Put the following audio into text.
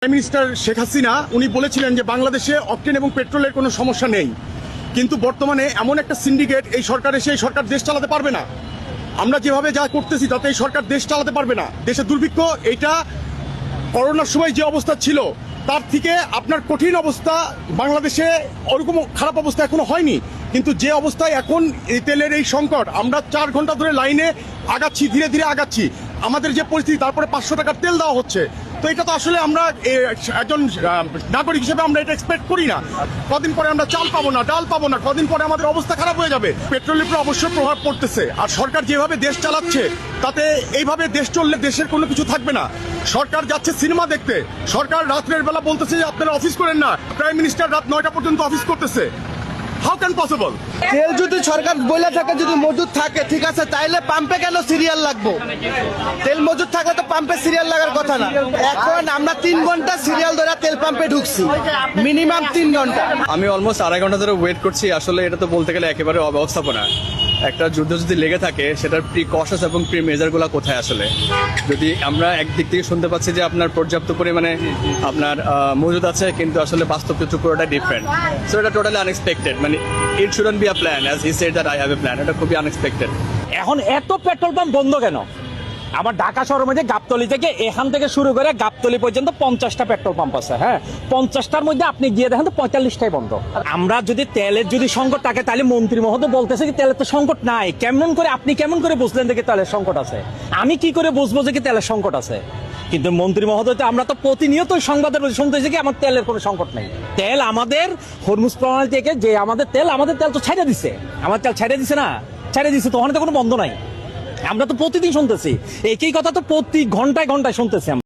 Prime minister Sheikh Hasina উনি বলেছিলেন যে বাংলাদেশে অকটেন এবং পেট্রোলের কোনো সমস্যা নেই, কিন্তু বর্তমানে এমন একটা সিন্ডিকেট এই সরকার এসে এই সরকার দেশ চালাতে পারবে না। আমরা যেভাবে যা করতেছি তাতে এই সরকার দেশ চালাতে পারবে না। দেশে দুর্ভিক্ষ, এইটা করোনার সময় যে অবস্থা ছিল তার থেকে আপনার কঠিন অবস্থা বাংলাদেশে ওরকম খারাপ অবস্থা এখনো হয়নি, কিন্তু যে অবস্থায় এখন এই তেলের এই সংকট, আমরা 4 ঘন্টা ধরে লাইনে আগাচ্ছি, ধীরে ধীরে আগাচ্ছি, আমাদের যে পরিস্থিতি, তারপরে 500 টাকার তেল দেওয়া হচ্ছে। তো এটা তো আসলে আমরা একজন নাগরিক হিসেবে আমরা এটা এক্সপেক্ট করি না। কদিন পরে আমরা চাল পাবো না, ডাল পাবো না, কদিন পরে আমাদের অবস্থা খারাপ হয়ে যাবে। পেট্রোলের উপর অবশ্যই প্রভাব পড়তেছে, আর সরকার যেভাবে দেশ চালাচ্ছে তাতে এইভাবে দেশ চললে দেশের কোনো কিছু থাকবে না। সরকার যাচ্ছে সিনেমা দেখতে, সরকার রাত্রের বেলা বলতেছে যে আপনারা অফিস করেন না, প্রাইম মিনিস্টার রাত 9টা পর্যন্ত অফিস করতেছে। How can possible? তেল যদি সরকার বইলা থাকে, যদি মজুদ থাকে ঠিক আছে, তাইলে পাম্পে কেন সিরিয়াল লাগবো? তেল মজুদ থাকলে তো পাম্পে সিরিয়াল লাগার কথা না। এখন আমরা 3 ঘন্টা সিরিয়াল ধরে তেল পাম্পে ঢুকছি, মিনিমাম 3 ঘন্টা। আমি অলমোস্ট 2.5 ঘন্টা ধরে ওয়েট করছি। আসলে এটা তো বলতে গেলে একেবারে অব্যবস্থাপনা। একটা যুদ্ধ যদি লেগে থাকে সেটার প্রিকশনস এবং প্রি মেজারগুলো কোথায়? আসলে যদি আমরা একদিক থেকে শুনতে পাচ্ছি যে আপনার পর্যাপ্ত পরিমাণে আপনার মজুদ আছে, কিন্তু আসলে বাস্তব চিত্র পুরোটা ডিফারেন্ট। সো এটা টোটালি আনএক্সপেক্টেড। মানে it shouldn't be a plan, as he said that I have a plan. এটা খুবই আনএক্সপেক্টেড। এখন এত পেট্রোল পাম্প বন্ধ কেন? আমার ঢাকা শহরের মধ্যে গাবতলী থেকে এখান থেকে শুরু করে গাবতলী পর্যন্ত 50টা পেট্রোল পাম্প আছে। হ্যাঁ, 50টার মধ্যে আপনি গিয়ে দেখেন তো 45টাই বন্ধ। আমরা যদি তেলের যদি সংকট থাকে, তাহলে মন্ত্রী মহোদয় বলতেছে কি তেলের তো সংকট নাই। আপনি কেমন করে বুঝলেন যে তেলের সংকট আছে? আমি কি করে বুঝবো যে কি তেলের সংকট আছে? কিন্তু মন্ত্রী মহোদয় তো, আমরা তো প্রতিনিয়ত সংবাদের মধ্যে শুনতেছি কি আমার তেলের কোনো সংকট নেই। তেল আমাদের হরমুজ প্রণালী থেকে যে আমাদের তেল তো ছাইড়া দিছে। আমার তেল ছাইড়া দিছে না, ছাইড়া দিছে তো, ওখানে তো কোনো বন্ধ নাই। আমরা তো প্রতিদিন শুনতেছি একই কথা, তো প্রতি ঘন্টায় ঘন্টায় শুনতেছি।